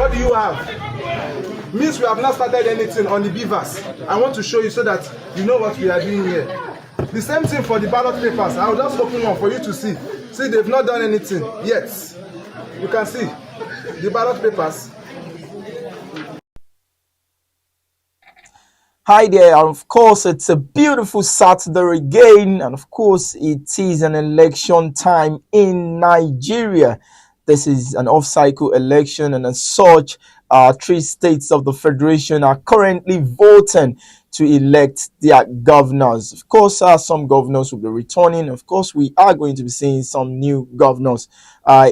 What do you have? Means we have not started anything on the beavers. I want to show you so that you know what we are doing here. The same thing for the ballot papers. I will just open one for you to see. See, they've not done anything yet. You can see the ballot papers. Hi there, and of course it's a beautiful Saturday again, and of course it is an election time in Nigeria. This is an off-cycle election, and as such, 3 states of the federation are currently voting to elect their governors. Of course, some governors will be returning. Of course, we are going to be seeing some new governors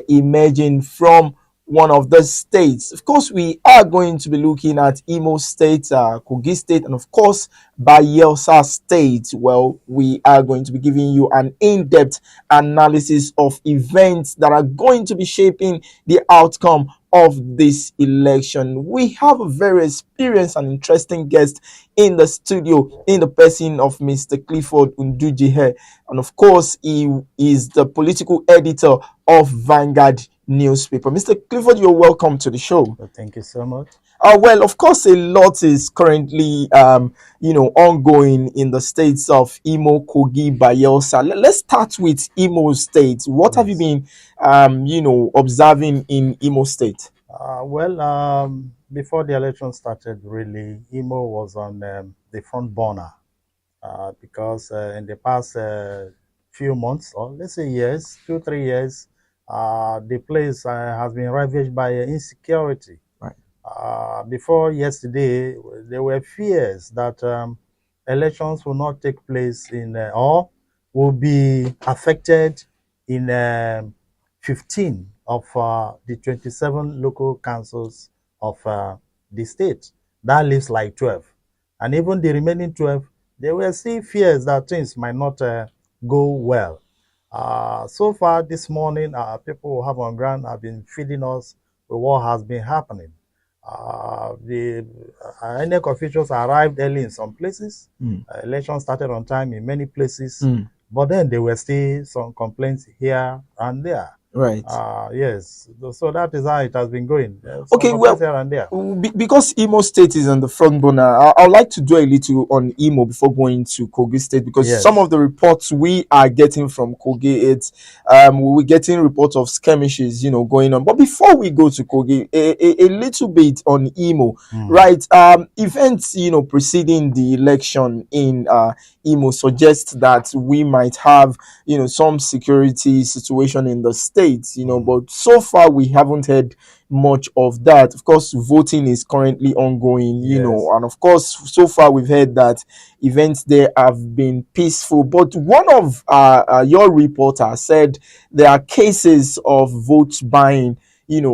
emerging from one of the states. Of course, we are going to be looking at Imo State, Kogi State, and of course, Bayelsa State. Well, we are going to be giving you an in-depth analysis of events that are going to be shaping the outcome of this election. We have a very experienced and interesting guest in the studio in the person of Mr. Clifford Ndujihe, and of course, he is the political editor of Vanguard newspaper. Mr. Clifford, you're welcome to the show. Well, thank you so much. Well, of course, a lot is currently, ongoing in the states of Imo, Kogi, Bayelsa. Let's start with Imo State. What have you been, observing in Imo State? Before the election started, really, Imo was on the front burner because in the past few months, or let's say years, 2-3 years, the place has been ravaged by insecurity. Right. Before yesterday, there were fears that elections will not take place or will be affected in 15 of the 27 local councils of the state. That leaves like 12. And even the remaining 12, there were still fears that things might not go well. So far this morning, people who have on ground have been feeding us with what has been happening. The INEC officials arrived early in some places. Election started on time in many places, but then there were still some complaints here and there. Right. Yes. So that is how it has been going. Okay, well, here and there. Because Imo State is on the front burner, I'd like to dwell a little on Imo before going to Kogi State, because some of the reports we are getting from Kogi, it's we're getting reports of skirmishes, going on. But before we go to Kogi, a little bit on Imo, right? Events, preceding the election in Imo suggest that we might have, some security situation in the state, but so far we haven't heard much of that. Of course, voting is currently ongoing, and of course, so far we've heard that events there have been peaceful. But one of your reporters said there are cases of vote buying,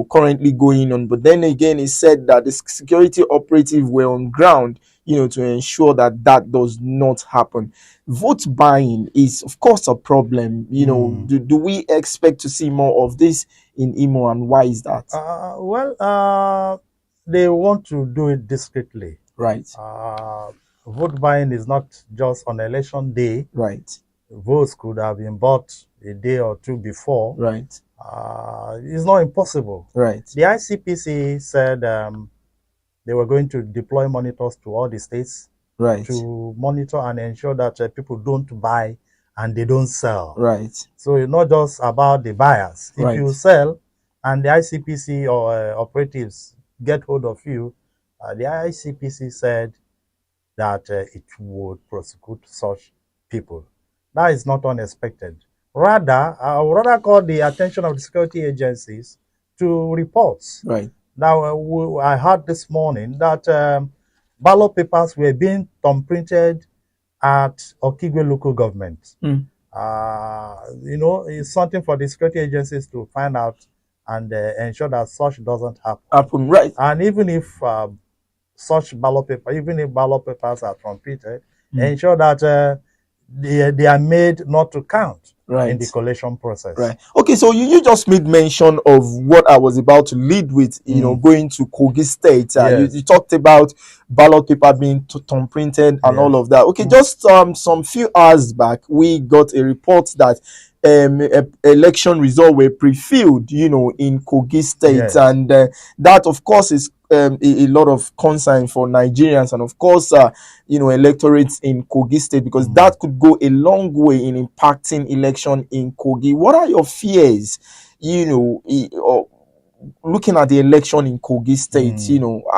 currently going on. But then again, he said that the security operative were on ground, to ensure that that does not happen. Vote buying is, of course, a problem. Do we expect to see more of this in Imo, and why is that? They want to do it discreetly. Right. Vote buying is not just on election day. Right. Votes could have been bought a day or two before. Right. It's not impossible. Right. The ICPC said they were going to deploy monitors to all the states, right, to monitor and ensure that people don't buy and they don't sell. Right. So it's not just about the buyers. If right. you sell and the ICPC or operatives get hold of you, the ICPC said that it would prosecute such people. That is not unexpected. Rather, I would rather call the attention of the security agencies to reports. Right. Now, I heard this morning that ballot papers were being thumbprinted at Okigwe local government. It's something for the security agencies to find out and ensure that such doesn't happen. Right. And even if such ballot papers are thumbprinted, ensure that they are made not to count. Right. In the collation process. Right. Okay, so you just made mention of what I was about to lead with, going to Kogi State. Yes. You talked about ballot paper being thumbprinted and all of that. Okay, just some few hours back, we got a report that election result were pre-filled, in Kogi State. Yes. And that, of course, is a lot of concern for Nigerians and, of course, electorates in Kogi State, because that could go a long way in impacting election in Kogi. What are your fears, looking at the election in Kogi State,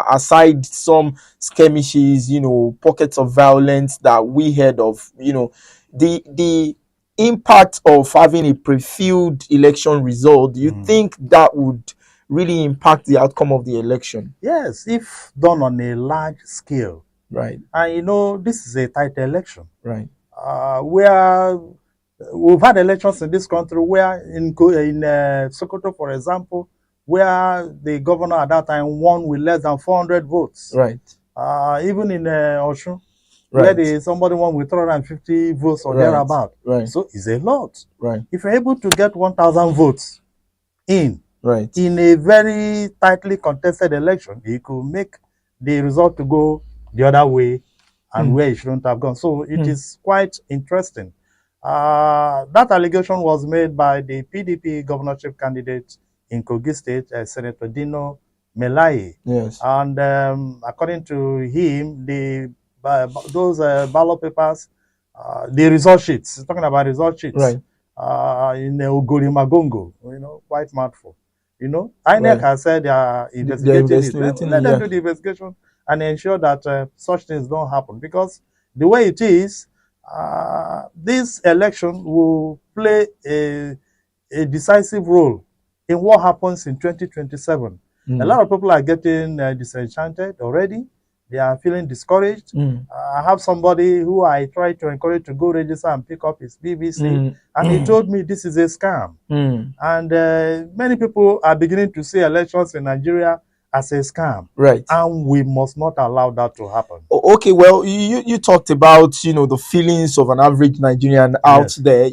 aside some skirmishes, pockets of violence that we heard of, the impact of having a pre-filled election result, do you think that would really impact the outcome of the election? Yes, if done on a large scale. Right. And this is a tight election. Right. Where we've had elections in this country where in Sokoto, for example, where the governor at that time won with less than 400 votes. Right. Even in Osun, Right. where somebody won with 350 votes or Right. thereabout. Right. So it's a lot. Right. If you're able to get 1,000 votes in a very tightly contested election, it could make the result to go the other way and where it shouldn't have gone. So it is quite interesting. That allegation was made by the PDP governorship candidate in Kogi State, Senator Dino Melaye. Yes. And according to him, those ballot papers, the result sheets, he's talking about result sheets, Right. in Ugori Magongo, quite mouthful. INEC has said they are investigating it. Let them do the investigation and ensure that such things don't happen. Because the way it is, this election will play a decisive role in what happens in 2027. A lot of people are getting disenchanted already. They are feeling discouraged. I have somebody who I tried to encourage to go register and pick up his BBC, and he told me this is a scam. And many people are beginning to see elections in Nigeria as a scam. Right. And we must not allow that to happen. Okay, well, you talked about, the feelings of an average Nigerian out there,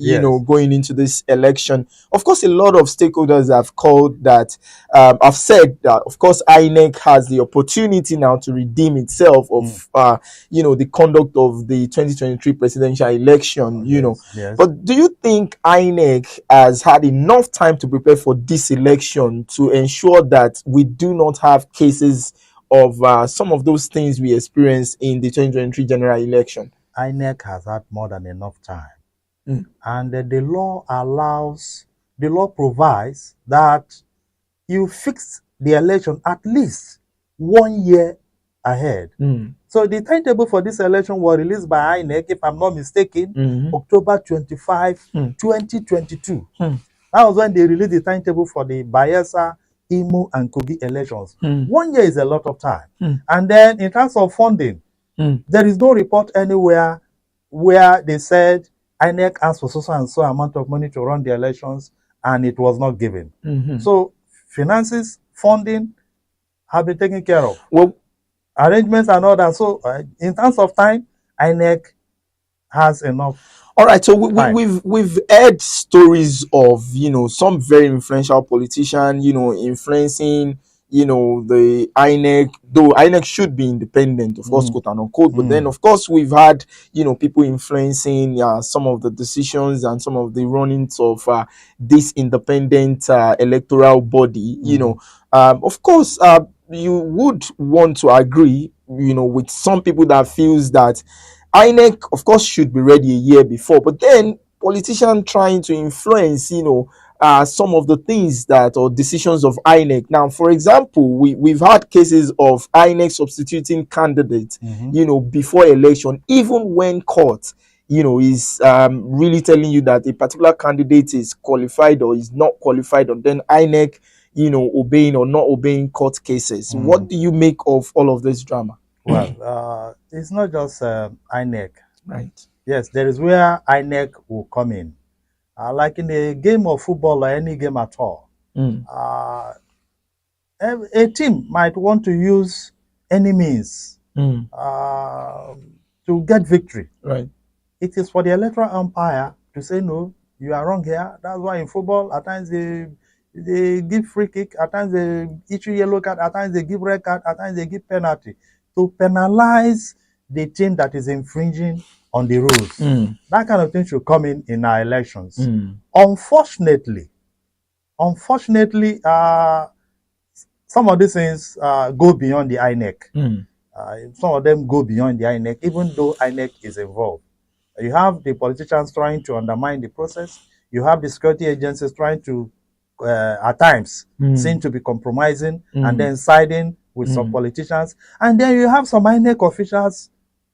going into this election. Of course, a lot of stakeholders have called that, have said that, of course, INEC has the opportunity now to redeem itself of, the conduct of the 2023 presidential election, Yes. But do you think INEC has had enough time to prepare for this election to ensure that we do not have cases of some of those things we experienced in the 2023 general election? INEC has had more than enough time. And the law provides that you fix the election at least 1 year ahead. So the timetable for this election was released by INEC, if I'm not mistaken, October 25, 2022. That was when they released the timetable for the Bayelsa, Imo, and Kogi elections. 1 year is a lot of time. And then in terms of funding, there is no report anywhere where they said INEC asked for so and so amount of money to run the elections and it was not given. So finances, funding have been taken care of. Well, arrangements and all that. So in terms of time, INEC has enough. All right, so we've heard stories of some very influential politician influencing the INEC, though INEC should be independent, of course, quote unquote. But then, of course, we've had people influencing some of the decisions and some of the runnings of this independent electoral body. Of course, you would want to agree, with some people that feels that INEC, of course, should be ready a year before, but then politicians trying to influence, some of the things that or decisions of INEC. Now, for example, we've had cases of INEC substituting candidates, before election, even when court, is really telling you that a particular candidate is qualified or is not qualified, and then INEC, obeying or not obeying court cases. What do you make of all of this drama? Well, it's not just INEC. Right. Yes, there is where INEC will come in. Like in a game of football or any game at all, a team might want to use any means to get victory. Right. It is for the electoral umpire to say, no, you are wrong here. That's why in football, at times they give free kick, at times they issue yellow card, at times they give red card, at times they give penalty to penalize the team that is infringing on the rules. That kind of thing should come in our elections. Unfortunately, some of these things go beyond the INEC. Some of them go beyond the INEC, even though INEC is involved. You have the politicians trying to undermine the process. You have the security agencies trying to, at times, seem to be compromising and then siding with some politicians. And then you have some INEC officials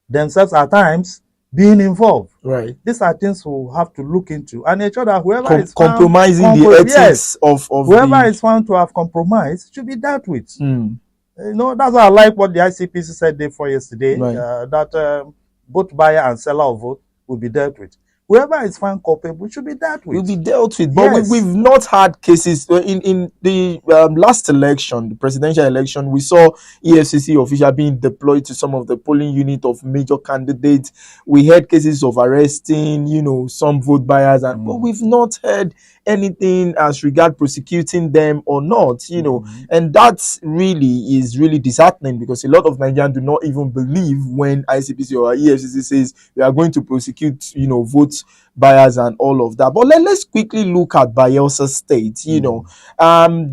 themselves at times being involved. Right. These are things we'll have to look into and ensure that whoever is compromising the ethics of whoever is found to have compromised should be dealt with. You know, that's why I like what the ICPC said day before yesterday, that both buyer and seller of vote will be dealt with. Whoever is found culpable should be dealt with. Will be dealt with. But we've not had cases in the last election, the presidential election. We saw EFCC official being deployed to some of the polling unit of major candidates. We had cases of arresting, you know, some vote buyers, and but we've not heard anything as regard prosecuting them or not, you know, and that really is really disheartening, because a lot of Nigerians do not even believe when ICPC or EFCC says we are going to prosecute, you know, vote buyers and all of that. But let's quickly look at Bayelsa State. You know,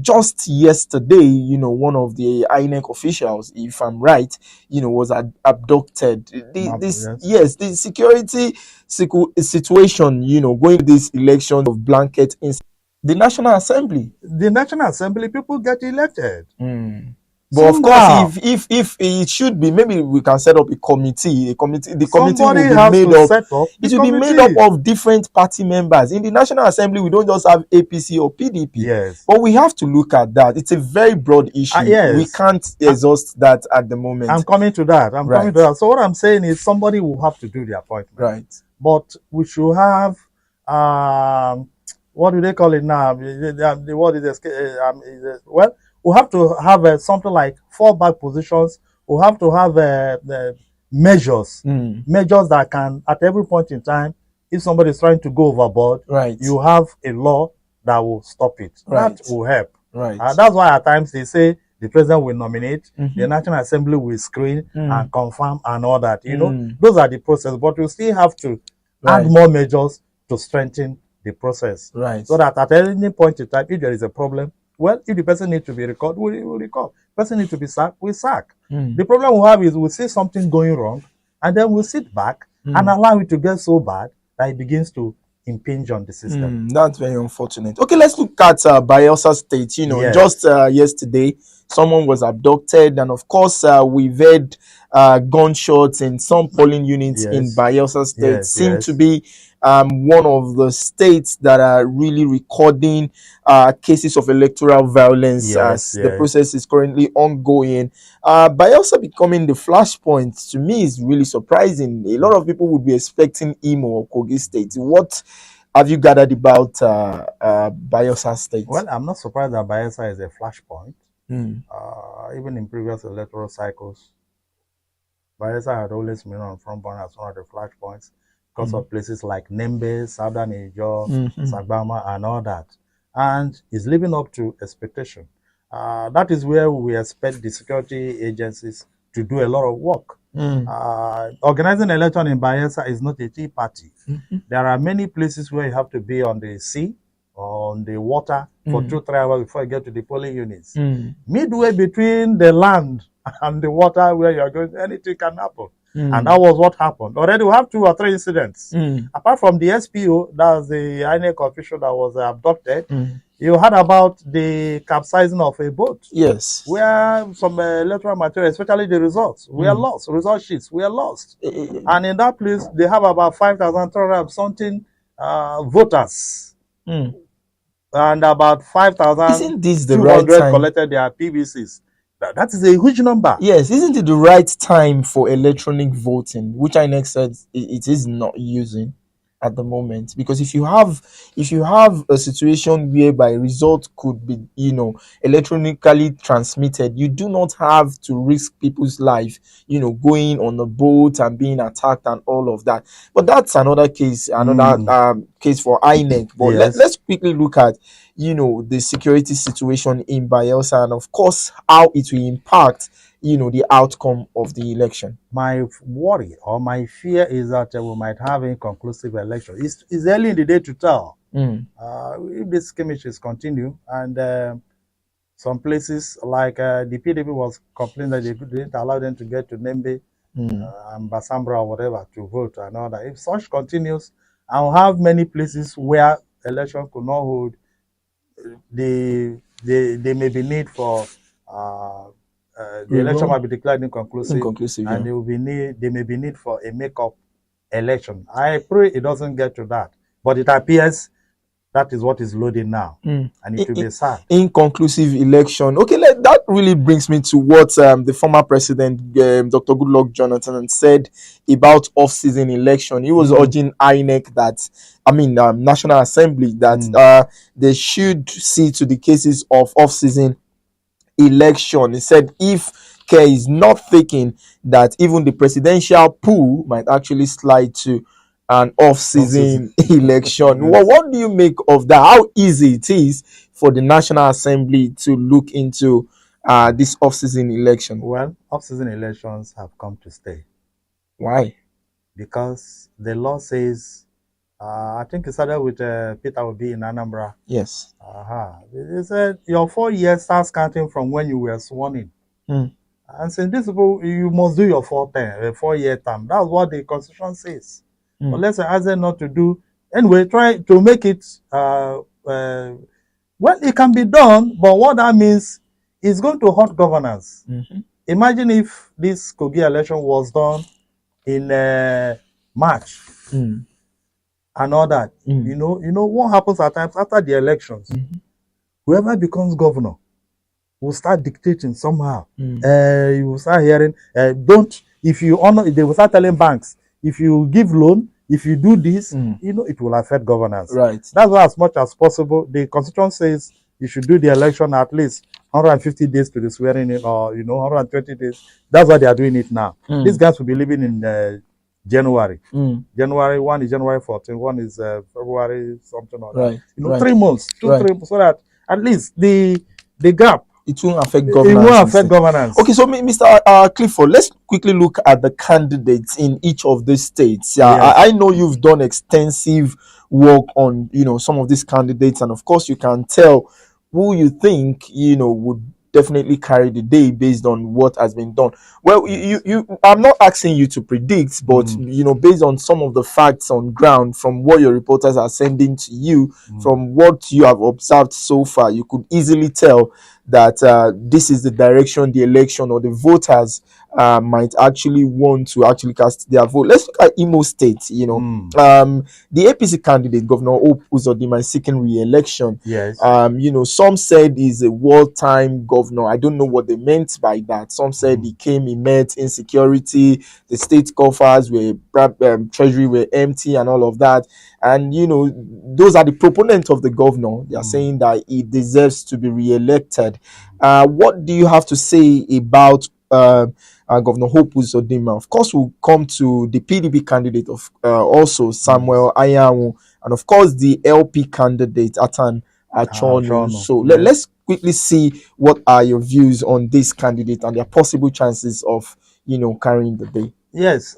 just yesterday, you know, one of the INEC officials, if I'm right, you know, was abducted. The security situation, you know, going to this election of blanket in the National Assembly. The National Assembly, people get elected. But of course, if it should be, maybe we can set up a committee. The committee will be made up of different party members. In the National Assembly, we don't just have APC or PDP. Yes. But we have to look at that. It's a very broad issue. We can't exhaust that at the moment. I'm coming to that. Coming to that. So what I'm saying is somebody will have to do the appointment. Right. But we should have what do they call it now? What is well, we have to have something like fallback positions. We have to have measures that can, at every point in time, if somebody is trying to go overboard, you have a law that will stop it. That will help. That's why at times they say the president will nominate, the National Assembly will screen and confirm and all that. You know, those are the process. But we still have to add more measures to strengthen the process. So that at any point in time, if there is a problem, well, if the person needs to be recalled, we will recall. The person needs to be sacked, we sack. The problem we have is we see something going wrong, and then we'll sit back and allow it to get so bad that it begins to impinge on the system. That's very unfortunate. Okay, let's look at Bayelsa State. You know, just yesterday, someone was abducted, and of course, we've heard gunshots in some polling units in Bayelsa State. Seem to be one of the states that are really recording cases of electoral violence as the process is currently ongoing. Bayelsa becoming the flashpoint, to me, is really surprising. A lot of people would be expecting Imo or Kogi State. What have you gathered about Bayelsa State? Well, I'm not surprised that Bayelsa is a flashpoint. Even in previous electoral cycles, Bayelsa had always been on front burner as one of the flashpoints because of places like Nembe, Southern Ijo, Sagbama, and all that. And is living up to expectation. That is where we expect the security agencies to do a lot of work. Organizing an election in Bayelsa is not a tea party. There are many places where you have to be on the sea, on the water for 2-3 hours before you get to the polling units. Midway between the land and the water where you're going, anything can happen. And that was what happened. Already we have 2 or 3 incidents. Apart from the SPO, that's the INEC official that was abducted, you heard about the capsizing of a boat. Yes. Where some electoral material, especially the results, were lost. Result sheets were lost. And in that place, they have about 5,300 something voters. And about 5,200 collected their PVCs. That is a huge number. Yes, isn't it the right time for electronic voting, which INEC said it is not using at the moment? Because if you have a situation whereby result could be, you know, electronically transmitted, you do not have to risk people's life, you know, going on a boat and being attacked and all of that. But that's another case, case for INEC. But let's quickly look at, the security situation in Bayelsa, and of course how it will impact the outcome of the election? My worry or my fear is that we might have inconclusive election. It's early in the day to tell. If these skirmishes continue, and some places like the PDP was complaining that they didn't allow them to get to Nembe and Basambra or whatever to vote and all that. If such continues, I'll have many places where election could not hold. They may be need for the election might be declared inconclusive, and there may be need for a make-up election. I pray it doesn't get to that, but it appears that is what is loading now, and it will be sad. Inconclusive election. Okay, that really brings me to what the former president, Dr. Goodluck Jonathan, said about off-season election. He was urging INEC National Assembly, that they should see to the cases of off-season election. He said if care is not taken, that even the presidential pool might actually slide to an off-season election. Well, what do you make of that? How easy it is for the National Assembly to look into this off-season election? Well, off-season elections have come to stay. Why? Because the law says, I think it started with Peter Obi in Anambra. Yes. They said your 4 years starts counting from when you were sworn in. And since this people, you must do your 4-year term. That's what the Constitution says. But let's ask them not to do. Anyway, try to make it, well, it can be done, but what that means is going to hurt governance. Imagine if this Kogi election was done in March and all that. You know what happens at times after the elections? Whoever becomes governor will start dictating somehow. You will start hearing, if you honor, they will start telling banks, if you give loan, if you do this, it will affect governance. Right. That's why, as much as possible, the Constitution says you should do the election at least 150 days to the swearing in, or 120 days. That's why they are doing it now. These guys will be living in January. January 1 is January 14, 1 is February something or that. 3 months, 3 months, so that at least the gap, it won't affect governance. It won't affect governance. Okay, so Mr. Clifford, let's quickly look at the candidates in each of these states. I know you've done extensive work on some of these candidates, and of course you can tell who you think would definitely carry the day based on what has been done. Well, I'm not asking you to predict, but based on some of the facts on ground, from what your reporters are sending to you, from what you have observed so far, you could easily tell that this is the direction the election or the voters might actually want to actually cast their vote. Let's look at Imo State. The APC candidate, Governor Hope Uzodinma, is seeking re-election. Yes. Some said he's a wartime governor. I don't know what they meant by that. Some said he met insecurity, the state coffers were treasury were empty and all of that. And those are the proponents of the governor. They are saying that he deserves to be re-elected. What do you have to say about Governor Hope Uzodinma? Of course, we'll come to the PDP candidate of also Samuel Ayawu, and of course the LP candidate Atan Achonu. So let's quickly see what are your views on this candidate and their possible chances of carrying the day. Yes.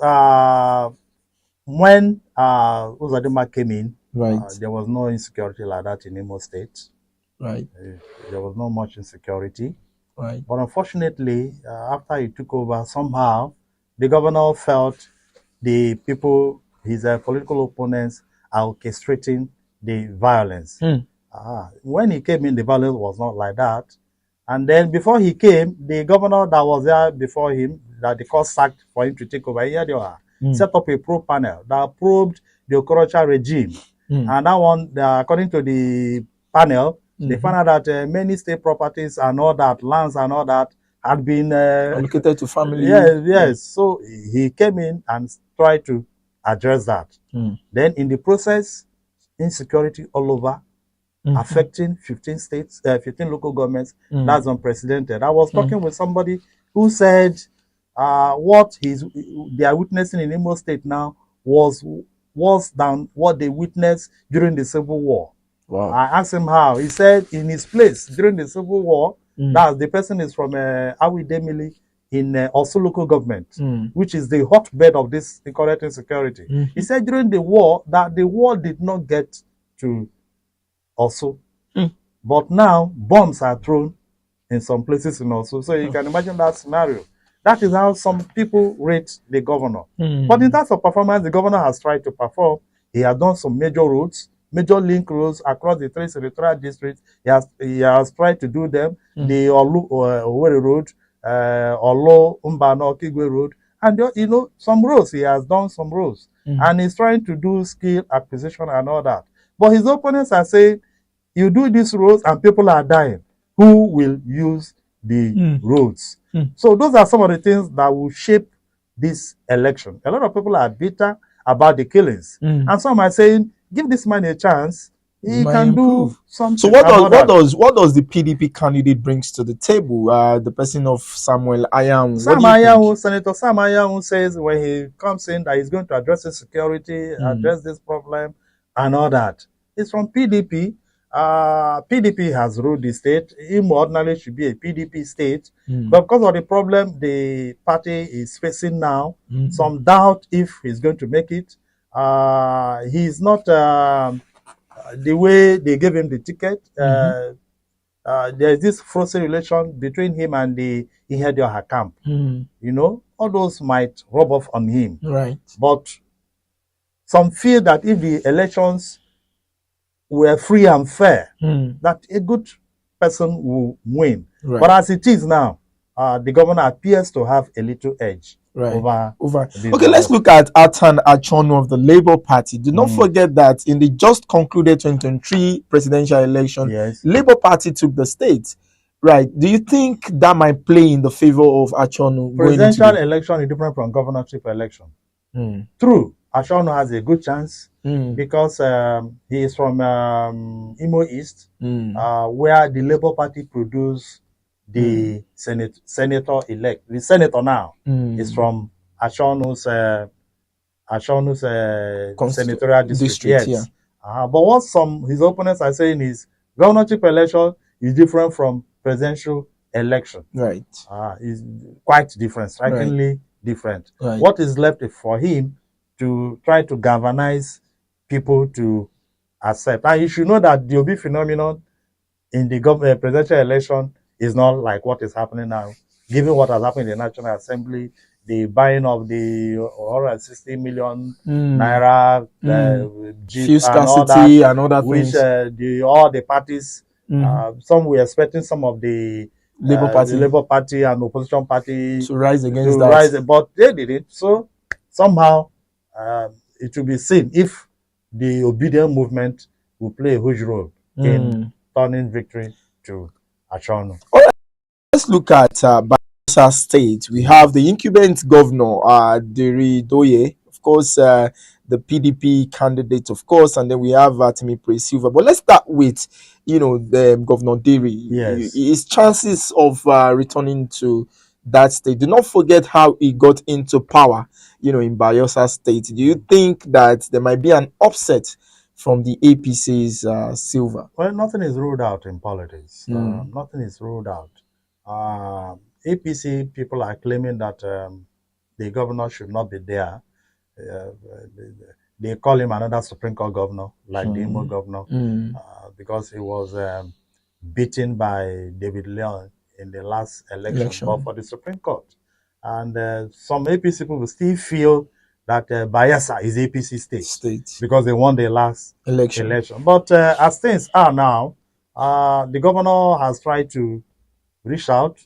When Uzodinma came in, there was no insecurity like that in Imo State. Right. There was not much insecurity. Right. But unfortunately, after he took over, somehow the governor felt the people, his political opponents, are orchestrating the violence. When he came in, the violence was not like that. And then before he came, the governor that was there before him, that the court sacked for him to take over, here they are, set up a probe panel that probed the Okorocha regime. And that one, according to the panel, they found out that many state properties and all that, lands and all that, had been allocated to family. Yes. So he came in and tried to address that. Then in the process, insecurity all over, affecting 15 states, 15 local governments. That's unprecedented. I was talking with somebody who said what they are witnessing in Imo State now was worse than what they witnessed during the Civil War. Wow. I asked him how. He said in his place during the Civil War, that the person is from Awidemili in Osu local government, which is the hotbed of this current insecurity. He said during the war that the war did not get to Osu, but now bombs are thrown in some places in Osu. So you can imagine that scenario. That is how some people rate the governor. But in terms of performance, the governor has tried to perform. He has done some major roads, major link roads across the three senatorial districts. He has tried to do them. The Owerri Road, Olo, Umbano, Kigwe Road. And, you know, some roads, he has done some roads. And he's trying to do skill acquisition and all that. But his opponents are saying, you do these roads and people are dying. Who will use the roads? So those are some of the things that will shape this election. A lot of people are bitter about the killings. And some are saying, give this man a chance. He can do something. So what does the PDP candidate brings to the table? The person of Samuel Ayamu. Senator Sam Ayamu says when he comes in that he's going to address insecurity, address this problem and all that. It's from PDP. PDP has ruled the state. Imo ordinarily should be a PDP state. But because of the problem the party is facing now, some doubt if he's going to make it. He's not the way they gave him the ticket. There's this frozen relation between him and the Ihedioha camp. You know, all those might rub off on him. Right. But some feel that if the elections were free and fair, that a good person will win. Right. But as it is now, the governor appears to have a little edge over. Okay, let's look at Atan Achonu of the Labour Party. Do not forget that in the just concluded 2023 presidential election, Labour Party took the state. Right. Do you think that might play in the favor of Achonu? Presidential election is different from governorship election. True. Achonu has a good chance because he is from Imo East, where the Labour Party produced the senator-elect. The senator now is from Achonu's senatorial district. Yes. But what his opponents are saying is governorship election is different from presidential election. Right. Is quite different, strikingly different. Right. What is left for him to try to galvanize people to accept? And you should know that the Obi phenomenon in the presidential election is not like what is happening now. Given what has happened in the National Assembly, the buying of the 160 million naira Jeep scarcity and all that, which all the parties, some were expecting some of the Labour Party and opposition party to rise against that. But they did it. So somehow it will be seen if the obedient movement will play a huge role in turning victory to Achonu. All right, let's look at Bayelsa State. We have the incumbent governor, Deri Doye, of course, the PDP candidate, of course, and then we have Timi Silva. But let's start with, the Governor Deri. Yes. His chances of returning to that state. Do not forget how he got into power, in Bayelsa State. Do you think that there might be an upset from the APC's Silva? Well, nothing is ruled out in politics. Nothing is ruled out. APC people are claiming that the governor should not be there. They call him another Supreme Court governor, like the Imo governor, because he was beaten by David Leon in the last election. But for the Supreme Court. And some APC people still feel that Bayelsa is APC state because they won the last election. But as things are now, the governor has tried to reach out,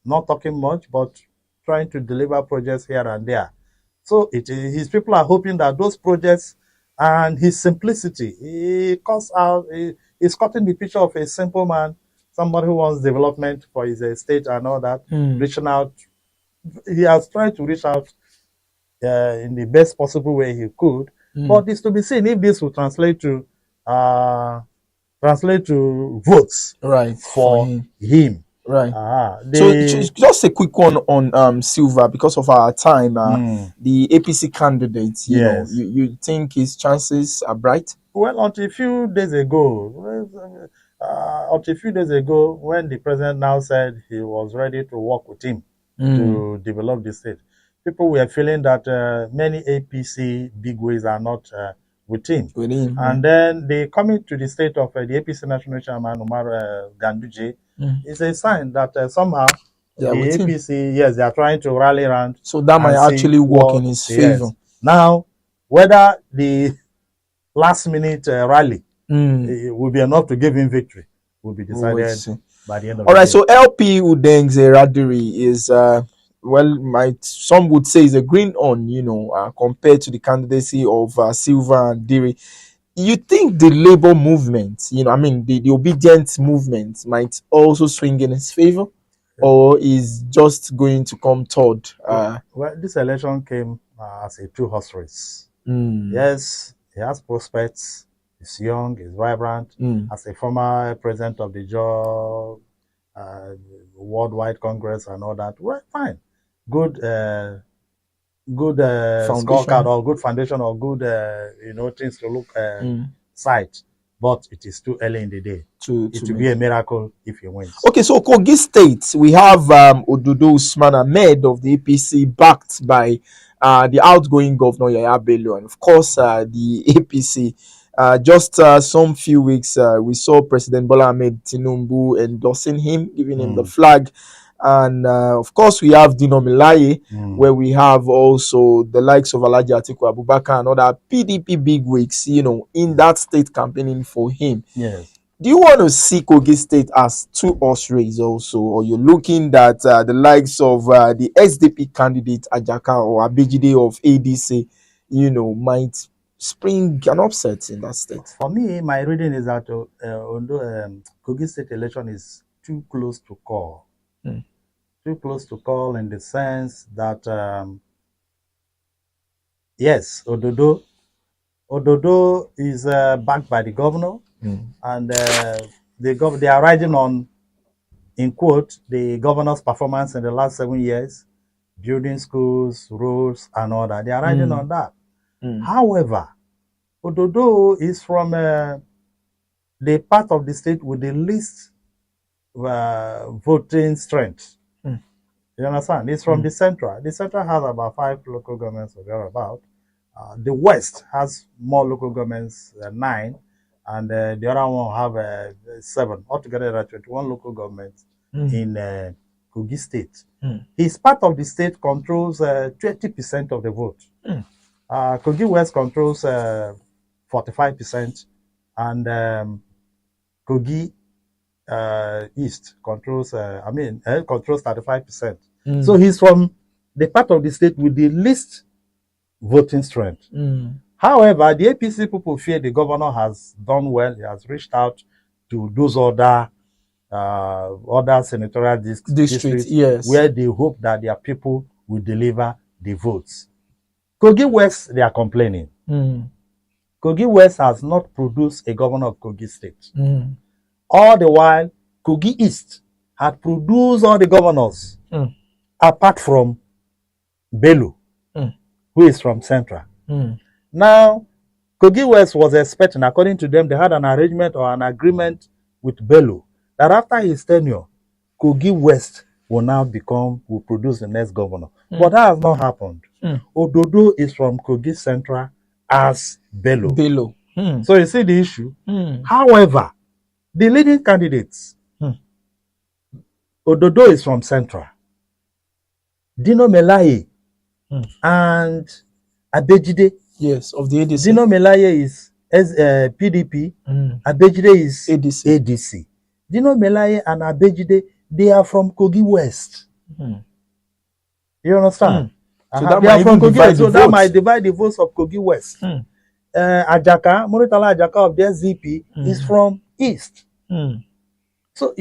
not talking much, but trying to deliver projects here and there. So his people are hoping that those projects and his simplicity, he's cutting the picture of a simple man, somebody who wants development for his state and all that, reaching out. He has tried to reach out in the best possible way he could, but it's to be seen if this will translate to votes right for him. Right. So The just a quick one on Silva because of our time. The APC candidate, yes. you think his chances are bright? Well, until a few days ago, when the president now said he was ready to work with him to develop the state, people were feeling that many APC bigwigs are not with him. With him, And then they coming to the state of the APC national chairman Umar Ganduje is a sign that somehow they are the with him. APC, yes, they are trying to rally around. So that might and see actually work in what- his yes. favor. Now, whether the last minute rally it will be enough to give him victory will be decided by the end of All the right, day. so LP Udeng's Radiri is some would say is a green on, compared to the candidacy of Silva and Diri. You think the labor movement, the obedient movement might also swing in his favor, or is just going to come third? Well, this election came as a two-horse race. Yes, he has prospects. He's young, he's vibrant. As a former president of the job, Worldwide Congress and all that, well, fine. Good scorecard or good foundation or good, things to look sight. But it is too early in the day. It will be a miracle if he wins. Okay, so Kogi State, we have Ododo Usman Ahmed of the APC backed by the outgoing governor Yaya Bello, and of course the APC. Just some few weeks, we saw President Bola Ahmed Tinubu endorsing him, giving him the flag. And of course, we have Dino Milaye, where we have also the likes of Alhaji Atiku Abubakar and other PDP bigwigs, in that state campaigning for him. Yes. Do you want to see Kogi State as two-horse race also, or you're looking that the likes of the SDP candidate Ajaka or Abejide of ADC, might spring an upset in that state? For me, my reading is that Kogi State election is too close to call. Too close to call in the sense that, yes, Ododo is backed by the governor, and they are riding on, in quote, the governor's performance in the last 7 years, building schools, roads, and all that. They are riding on that. However, Ododo is from the part of the state with the least voting strength. You understand? It's from the central. The central has about 5 local governments or thereabout. The west has more local governments, 9, and the other one have 7. Altogether, there are 21 local governments in Kogi State. His part of the state controls 20% of the vote. Kogi West controls 45%, and Kogi East controls, controls 35%. So he's from the part of the state with the least voting strength. However, the APC people fear the governor has done well. He has reached out to those other senatorial districts, yes, where they hope that their people will deliver the votes. Kogi West, they are complaining. Kogi West has not produced a governor of Kogi State. All the while, Kogi East had produced all the governors, apart from Bello, who is from Central. Now, Kogi West was expecting, according to them, they had an arrangement or an agreement with Bello that after his tenure, Kogi West will produce the next governor. But that has not happened. Ododo is from Kogi Central as Bello. So you see the issue. However, the leading candidates, Ododo is from Central. Dino Melaye and Abejide. Yes, of the ADC. Dino Melaye is PDP. Abejide is ADC. Dino Melaye and Abejide, they are from Kogi West. You understand? So that might divide the votes of Kogi West. Ajaka, Muritala Ajaka of the SDP is from East. So,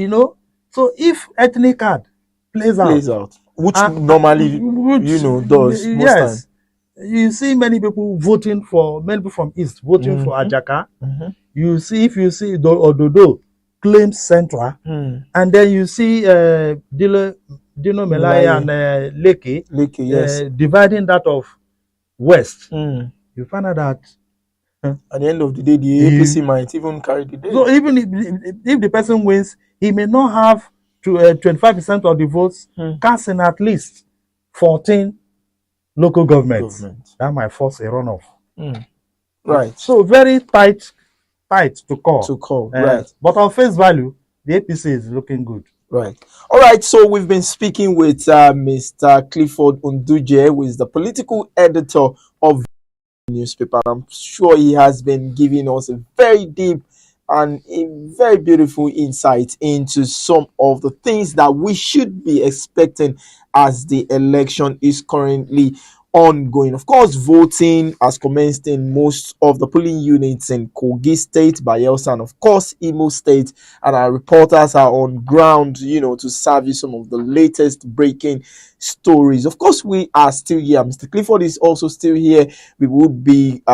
so if ethnic card plays out, which normally, does most time. You see many people from East voting for Ajaka. If you see Ododo claims Central, and then you see Dino Melaya and Leke, yes. dividing that of West. You find out that at the end of the day, the APC might even carry the day. So even if the person wins, he may not have 25% of the votes, casting at least 14 local governments. That might force a runoff. Right. So very tight to call. Right. But on face value, the APC is looking good. Right. All right. So we've been speaking with Mr. Clifford Unduje, who is the political editor of the newspaper. I'm sure he has been giving us a very deep and a very beautiful insight into some of the things that we should be expecting as the election is currently ongoing. Of course, voting has commenced in most of the polling units in Kogi State, Bayelsa, and of course Imo State, and our reporters are on ground, to serve you some of the latest breaking stories. Of course, we are still here. Mr. Clifford is also still here. We would be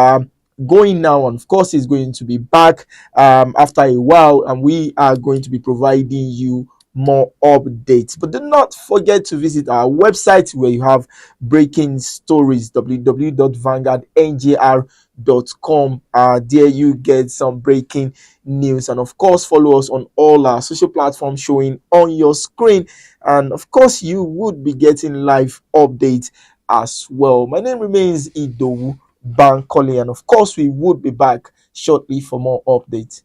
going now, and of course he's going to be back after a while, and we are going to be providing you more updates. But do not forget to visit our website where you have breaking stories, www.vanguardnjr.com. There you get some breaking news, and of course follow us on all our social platforms showing on your screen, and of course you would be getting live updates as well. My name remains Idowu Bankole, and of course we would be back shortly for more updates.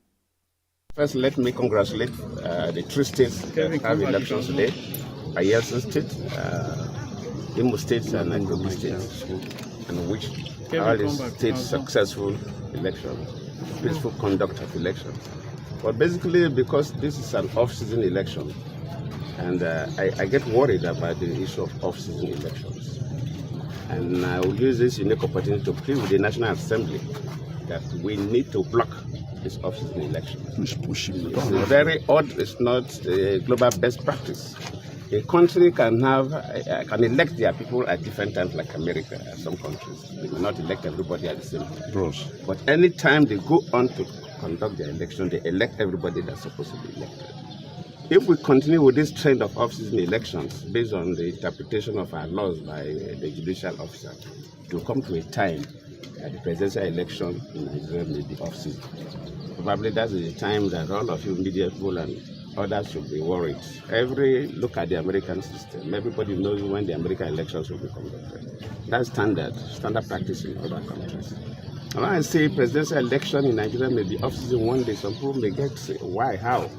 First, let me congratulate the three states that have elections today: Bayelsa State, Imo State, and Kogi State, and which are the states successful elections, peaceful conduct of elections. But basically, because this is an off-season election, and I get worried about the issue of off-season elections, and I will use this unique opportunity to plead with the National Assembly that we need to block this off-season election. It's very odd. It's not a global best practice. A country can elect their people at different times, like America. Some countries they may not elect everybody at the same time. But any time they go on to conduct their election, they elect everybody that's supposed to be elected. If we continue with this trend of off-season elections based on the interpretation of our laws by the judicial officer, it will come to a time that the presidential election in Nigeria may be off-season. Probably that's the time that all of you media people and others should be worried. Look at the American system. Everybody knows when the American elections will be conducted. That's standard practice in other countries. And when I say presidential election in Nigeria may be off-season one day, some people may say, why, how?